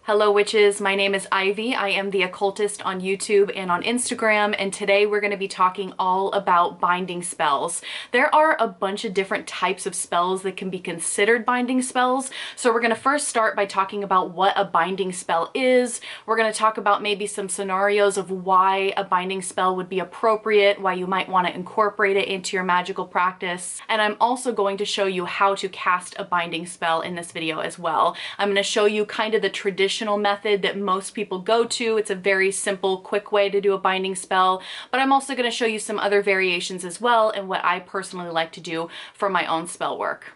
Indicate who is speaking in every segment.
Speaker 1: Hello witches, my name is Ivy. I am the occultist on YouTube and on Instagram, and today we're going to be talking all about binding spells. There are a bunch of different types of spells that can be considered binding spells, so we're going to first start by talking about what a binding spell is. We're going to talk about maybe some scenarios of why a binding spell would be appropriate, why you might want to incorporate it into your magical practice, and I'm also going to show you how to cast a binding spell in this video as well. I'm going to show you kind of the traditional method that most people go to. It's a very simple, quick way to do a binding spell, but I'm also going to show you some other variations as well and what I personally like to do for my own spell work.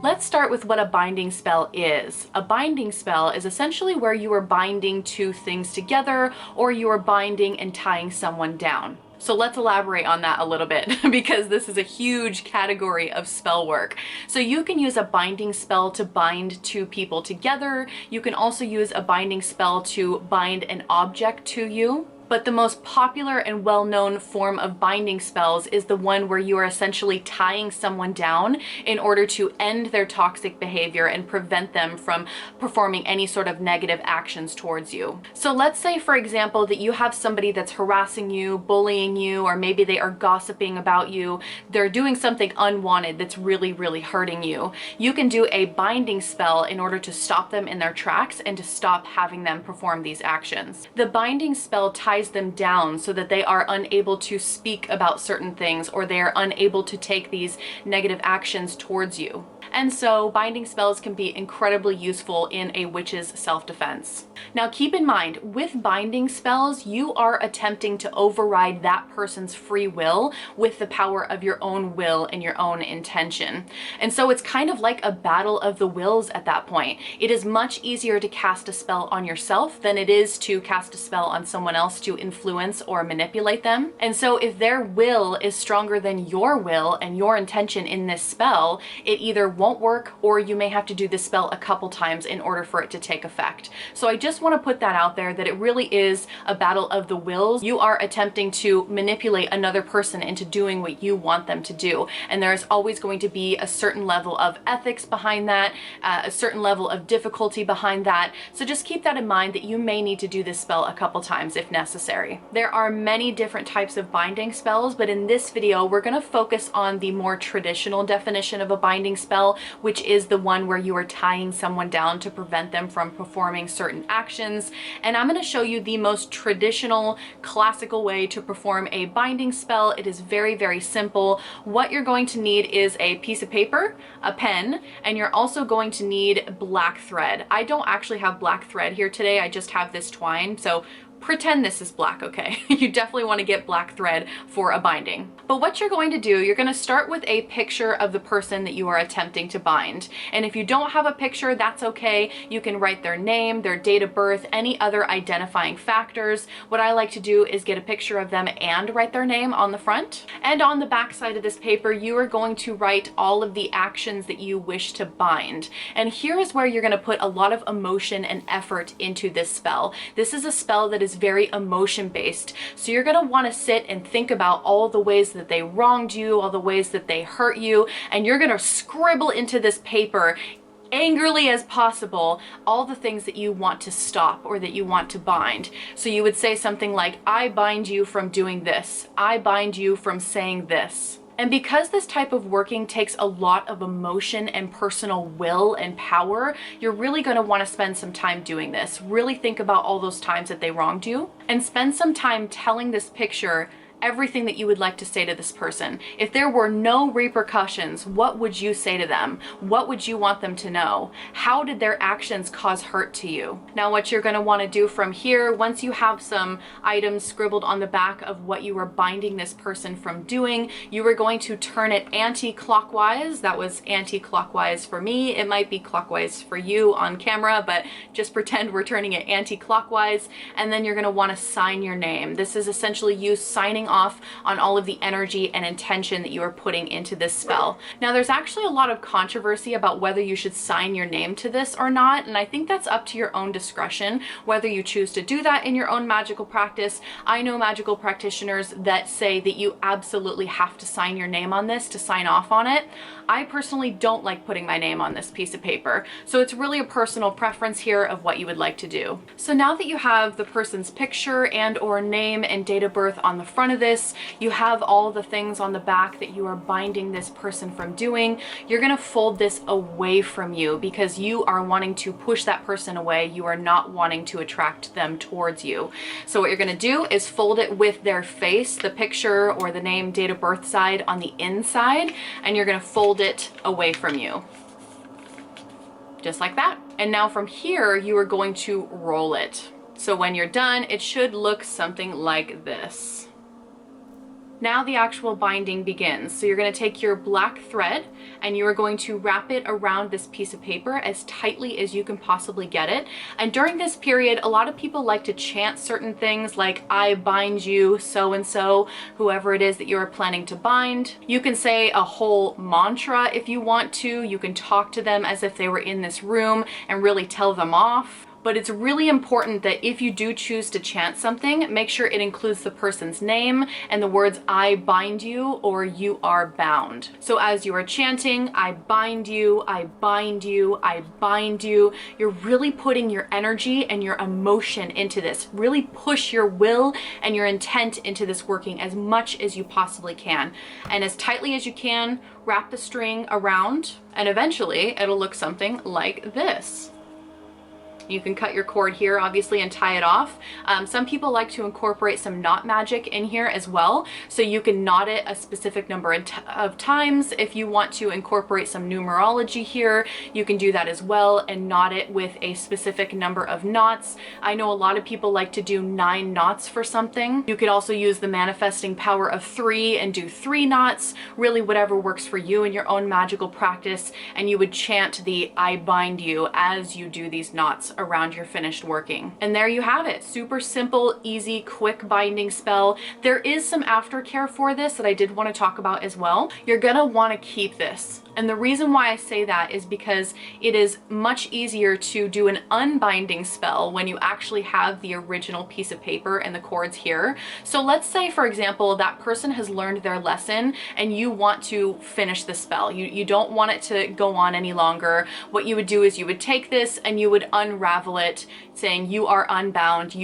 Speaker 1: Let's start with what a binding spell is. A binding spell is essentially where you are binding two things together, or you are binding and tying someone down. So let's elaborate on that a little bit because this is a huge category of spell work. So you can use a binding spell to bind two people together. You can also use a binding spell to bind an object to you. But the most popular and well-known form of binding spells is the one where you are essentially tying someone down in order to end their toxic behavior and prevent them from performing any sort of negative actions towards you. So let's say, for example, that you have somebody that's harassing you, bullying you, or maybe they are gossiping about you. They're doing something unwanted that's really, really hurting you. You can do a binding spell in order to stop them in their tracks and to stop having them perform these actions. The binding spell ties them down so that they are unable to speak about certain things, or they are unable to take these negative actions towards you. And so binding spells can be incredibly useful in a witch's self-defense. Now keep in mind, with binding spells, you are attempting to override that person's free will with the power of your own will and your own intention. And so it's kind of like a battle of the wills at that point. It is much easier to cast a spell on yourself than it is to cast a spell on someone else to influence or manipulate them. And so if their will is stronger than your will and your intention in this spell, it either won't work, or you may have to do this spell a couple times in order for it to take effect. So I just want to put that out there, that it really is a battle of the wills. You are attempting to manipulate another person into doing what you want them to do, and there is always going to be a certain level of ethics behind that, a certain level of difficulty behind that. So just keep that in mind, that you may need to do this spell a couple times if necessary. There are many different types of binding spells, but in this video we're going to focus on the more traditional definition of a binding spell, which is the one where you are tying someone down to prevent them from performing certain actions. And I'm going to show you the most traditional, classical way to perform a binding spell. It is very, very simple. What you're going to need is a piece of paper, a pen, and you're also going to need black thread. I don't actually have black thread here today, I just have this twine, so pretend this is black, okay? You definitely want to get black thread for a binding. But what you're going to do, you're going to start with a picture of the person that you are attempting to bind. And if you don't have a picture, that's okay. You can write their name, their date of birth, any other identifying factors. What I like to do is get a picture of them and write their name on the front. And on the back side of this paper, you are going to write all of the actions that you wish to bind. And here is where you're going to put a lot of emotion and effort into this spell. This is a spell that is very emotion based. So you're going to want to sit and think about all the ways that they wronged you, all the ways that they hurt you, and you're going to scribble into this paper angrily as possible all the things that you want to stop or that you want to bind. So you would say something like, I bind you from doing this. I bind you from saying this. And because this type of working takes a lot of emotion and personal will and power, you're really going to want to spend some time doing this. Really think about all those times that they wronged you, and spend some time telling this picture everything that you would like to say to this person. If there were no repercussions, what would you say to them? What would you want them to know? How did their actions cause hurt to you? Now, what you're going to want to do from here, once you have some items scribbled on the back of what you are binding this person from doing, you are going to turn it anti-clockwise. That was anti-clockwise for me. It might be clockwise for you on camera, but just pretend we're turning it anti-clockwise. And then you're going to want to sign your name. This is essentially you signing off on all of the energy and intention that you are putting into this spell. Now, there's actually a lot of controversy about whether you should sign your name to this or not, and I think that's up to your own discretion, whether you choose to do that in your own magical practice. I know magical practitioners that say that you absolutely have to sign your name on this to sign off on it. I personally don't like putting my name on this piece of paper, so it's really a personal preference here of what you would like to do. So now that you have the person's picture and or name and date of birth on the front of this, you have all the things on the back that you are binding this person from doing, you're going to fold this away from you because you are wanting to push that person away. You are not wanting to attract them towards you. So what you're going to do is fold it with their face, the picture or the name, date of birth side on the inside, and you're going to fold it away from you. Just like that. And now from here, you are going to roll it. So when you're done, it should look something like this. Now the actual binding begins. So you're going to take your black thread and you are going to wrap it around this piece of paper as tightly as you can possibly get it. And during this period, a lot of people like to chant certain things like, I bind you, so-and-so, whoever it is that you are planning to bind. You can say a whole mantra if you want to. You can talk to them as if they were in this room and really tell them off. But it's really important that if you do choose to chant something, make sure it includes the person's name and the words, I bind you, or you are bound. So as you are chanting, I bind you, I bind you, I bind you, you're really putting your energy and your emotion into this. Really push your will and your intent into this working as much as you possibly can. And as tightly as you can, wrap the string around, and eventually it'll look something like this. You can cut your cord here, obviously, and tie it off. Some people like to incorporate some knot magic in here as well. So you can knot it a specific number of times. If you want to incorporate some numerology here, you can do that as well and knot it with a specific number of knots. I know a lot of people like to do 9 knots for something. You could also use the manifesting power of 3 and do 3 knots, really whatever works for you in your own magical practice. And you would chant the I bind you as you do these knots around your finished working. And there you have it. Super simple, easy, quick binding spell. There is some aftercare for this that I did want to talk about as well. You're gonna want to keep this. And the reason why I say that is because it is much easier to do an unbinding spell when you actually have the original piece of paper and the cords here. So let's say, for example, that person has learned their lesson and you want to finish the spell. You don't want it to go on any longer. What you would do is you would take this and you would unravel it, saying you are unbound,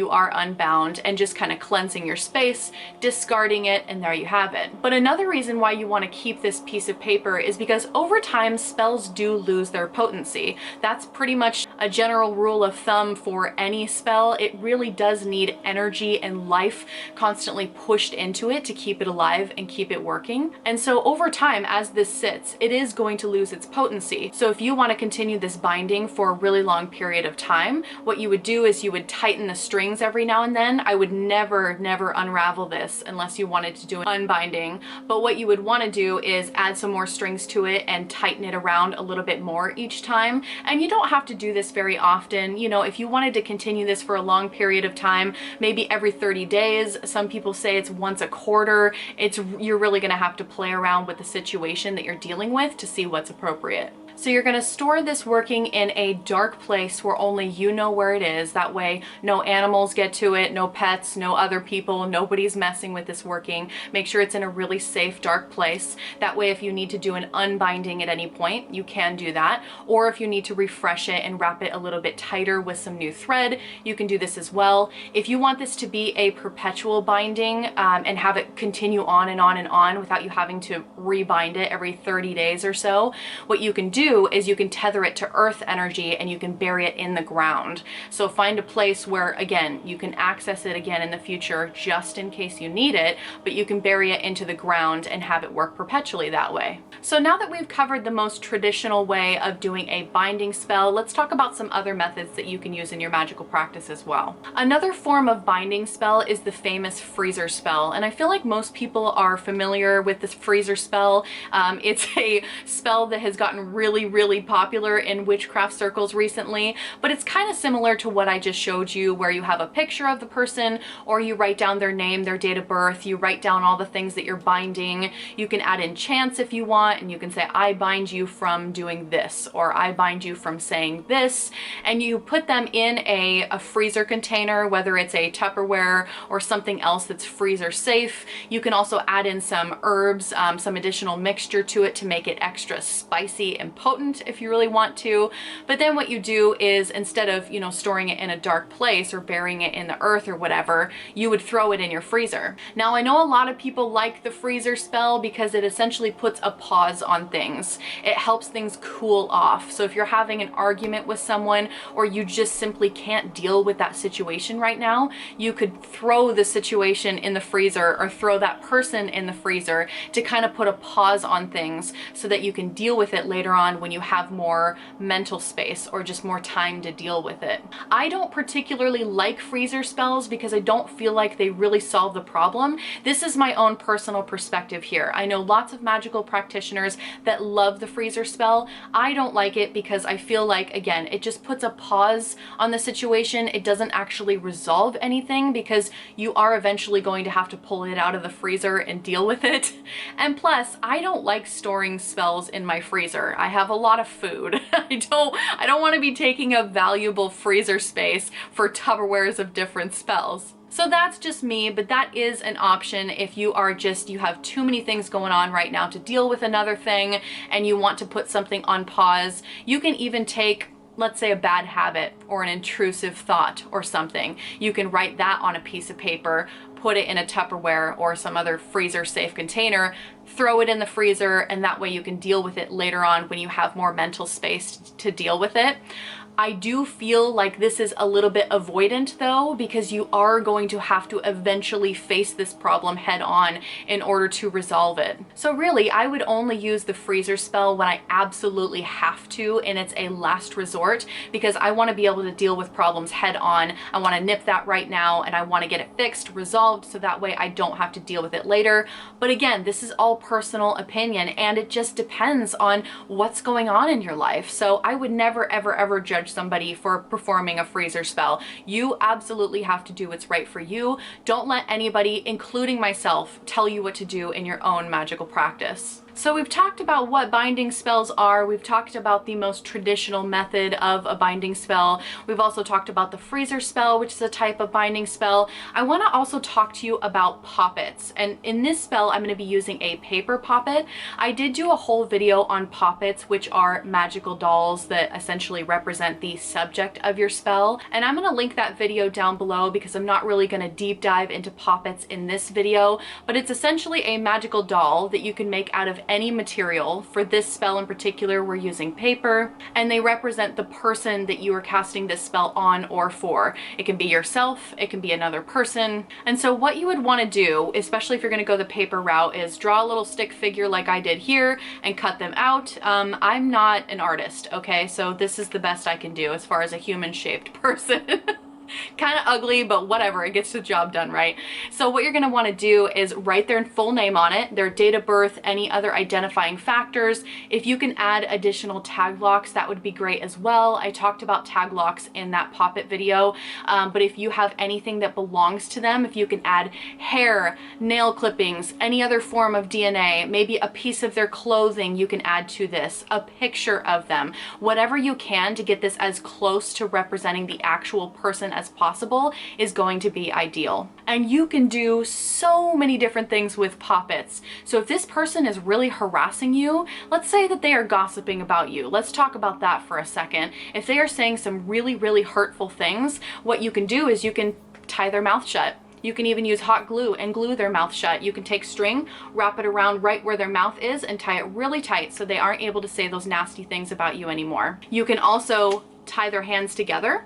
Speaker 1: and just kind of cleansing your space, discarding it, and there you have it. But another reason why you want to keep this piece of paper is because over time, spells do lose their potency. That's pretty much a general rule of thumb for any spell. It really does need energy and life constantly pushed into it to keep it alive and keep it working. And so over time, as this sits, it is going to lose its potency. So if you want to continue this binding for a really long period of time, what you would do is you would tighten the strings every now and then. I would never unravel this unless you wanted to do an unbinding. But what you would want to do is add some more strings to it and tighten it around a little bit more each time. And you don't have to do this very often. You know, if you wanted to continue this for a long period of time, maybe every 30 days, some people say it's once a quarter. You're really going to have to play around with the situation that you're dealing with to see what's appropriate. So you're going to store this working in a dark place where only you know where it is. That way no animals get to it, no pets, no other people, nobody's messing with this working. Make sure it's in a really safe, dark place. That way if you need to do an unbinding at any point, you can do that. Or if you need to refresh it and wrap it a little bit tighter with some new thread, you can do this as well. If you want this to be a perpetual binding and have it continue on and on and on without you having to rebind it every 30 days or so, what you can do is you can tether it to earth energy and you can bury it in the ground. So find a place where, again, you can access it again in the future just in case you need it, but you can bury it into the ground and have it work perpetually that way. So now that we've covered the most traditional way of doing a binding spell, let's talk about some other methods that you can use in your magical practice as well. Another form of binding spell is the famous freezer spell, and I feel like most people are familiar with this freezer spell. It's a spell that has gotten really really, really popular in witchcraft circles recently, but it's kind of similar to what I just showed you, where you have a picture of the person, or you write down their name, their date of birth, you write down all the things that you're binding. You can add in chants if you want, and you can say, I bind you from doing this, or I bind you from saying this, and you put them in a freezer container, whether it's a Tupperware or something else that's freezer safe. You can also add in some herbs, some additional mixture to it to make it extra spicy and potent if you really want to. But then what you do is, instead of, you know, storing it in a dark place or burying it in the earth or whatever, you would throw it in your freezer. Now, I know a lot of people like the freezer spell because it essentially puts a pause on things. It helps things cool off. So if you're having an argument with someone, or you just simply can't deal with that situation right now, you could throw the situation in the freezer, or throw that person in the freezer to kind of put a pause on things so that you can deal with it later on when you have more mental space or just more time to deal with it. I don't particularly like freezer spells because I don't feel like they really solve the problem. This is my own personal perspective here. I know lots of magical practitioners that love the freezer spell. I don't like it because I feel like, again, it just puts a pause on the situation. It doesn't actually resolve anything because you are eventually going to have to pull it out of the freezer and deal with it. And plus, I don't like storing spells in my freezer. I have a lot of food. I don't want to be taking up valuable freezer space for Tupperwares of different spells. So that's just me, but that is an option if you have too many things going on right now to deal with another thing and you want to put something on pause. You can even take, let's say, a bad habit or an intrusive thought or something. You can write that on a piece of paper, put it in a Tupperware or some other freezer safe container, throw it in the freezer, and that way you can deal with it later on when you have more mental space to deal with it. I do feel like this is a little bit avoidant though, because you are going to have to eventually face this problem head on in order to resolve it. So really, I would only use the freezer spell when I absolutely have to, and it's a last resort, because I want to be able to deal with problems head on. I want to nip that right now, and I want to get it fixed, resolved, so that way I don't have to deal with it later. But again, this is all personal opinion, and it just depends on what's going on in your life. So I would never, ever, ever judge somebody for performing a freezer spell. You absolutely have to do what's right for you. Don't let anybody, including myself, tell you what to do in your own magical practice. So we've talked about what binding spells are. We've talked about the most traditional method of a binding spell. We've also talked about the freezer spell, which is a type of binding spell. I want to also talk to you about poppets. And in this spell, I'm going to be using a paper poppet. I did do a whole video on poppets, which are magical dolls that essentially represent the subject of your spell. And I'm going to link that video down below because I'm not really going to deep dive into poppets in this video, but it's essentially a magical doll that you can make out of any material. For this spell in particular, we're using paper, and they represent the person that you are casting this spell on or for. It can be yourself, it can be another person. And so what you would want to do, especially if you're going to go the paper route, is draw a little stick figure like I did here and cut them out. I'm not an artist, okay? So this is the best I can do as far as a human-shaped person. Kind of ugly, but whatever, it gets the job done, right? So what you're going to want to do is write their full name on it, their date of birth, any other identifying factors. If you can add additional tag locks, that would be great as well. I talked about tag locks in that Poppet video, but if you have anything that belongs to them, if you can add hair, nail clippings, any other form of DNA, maybe a piece of their clothing you can add to this, a picture of them, whatever you can to get this as close to representing the actual person as possible is going to be ideal. And you can do so many different things with poppets. So if this person is really harassing you, let's say that they are gossiping about you. Let's talk about that for a second. If they are saying some really, really hurtful things, what you can do is you can tie their mouth shut. You can even use hot glue and glue their mouth shut. You can take string, wrap it around right where their mouth is, and tie it really tight so they aren't able to say those nasty things about you anymore. You can also tie their hands together.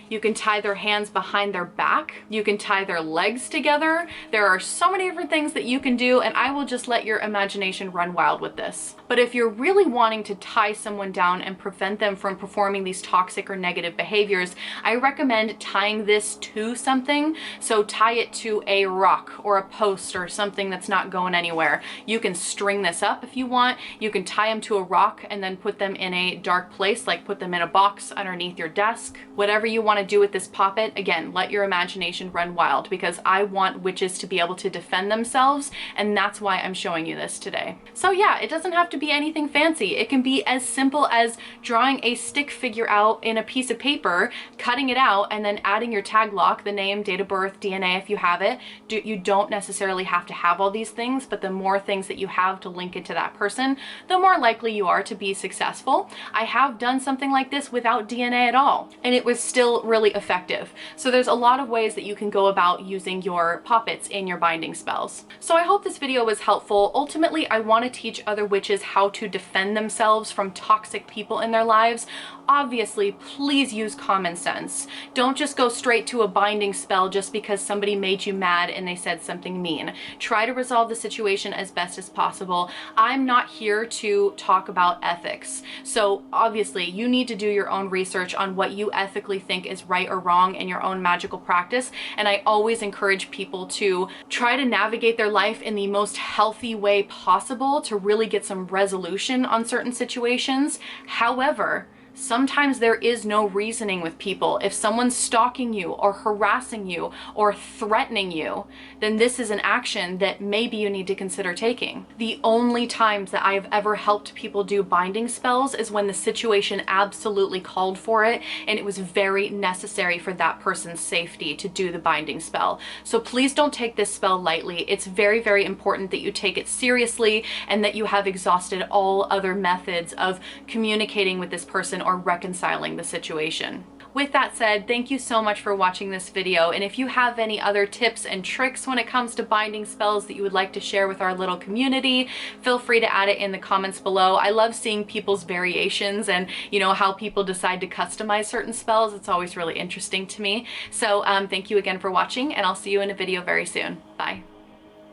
Speaker 1: You can tie their hands behind their back. You can tie their legs together. There are so many different things that you can do, and I will just let your imagination run wild with this. But if you're really wanting to tie someone down and prevent them from performing these toxic or negative behaviors, I recommend tying this to something. So tie it to a rock or a post or something that's not going anywhere. You can string this up if you want. You can tie them to a rock and then put them in a dark place, like put them in a box underneath your desk. Whatever you want to do with this poppet, again, let your imagination run wild, because I want witches to be able to defend themselves, and that's why I'm showing you this today. So yeah, it doesn't have to be anything fancy. It can be as simple as drawing a stick figure out in a piece of paper, cutting it out, and then adding your tag lock, the name, date of birth, DNA if you have it. You don't necessarily have to have all these things, but the more things that you have to link it to that person, the more likely you are to be successful. I have done something like this without DNA at all, and it was still really effective. So there's a lot of ways that you can go about using your poppets in your binding spells. So I hope this video was helpful. Ultimately, I want to teach other witches how to defend themselves from toxic people in their lives. Obviously, please use common sense. Don't just go straight to a binding spell just because somebody made you mad and they said something mean. Try to resolve the situation as best as possible. I'm not here to talk about ethics. So obviously, you need to do your own research on what you ethically think is right or wrong in your own magical practice. And I always encourage people to try to navigate their life in the most healthy way possible to really get some resolution on certain situations. However, sometimes there is no reasoning with people. If someone's stalking you or harassing you or threatening you, then this is an action that maybe you need to consider taking. The only times that I have ever helped people do binding spells is when the situation absolutely called for it and it was very necessary for that person's safety to do the binding spell. So please don't take this spell lightly. It's very, very important that you take it seriously and that you have exhausted all other methods of communicating with this person or reconciling the situation. With that said, thank you so much for watching this video, and if you have any other tips and tricks when it comes to binding spells that you would like to share with our little community, feel free to add it in the comments below. I love seeing people's variations and, you know, how people decide to customize certain spells. It's always really interesting to me. So thank you again for watching, and I'll see you in a video very soon. Bye.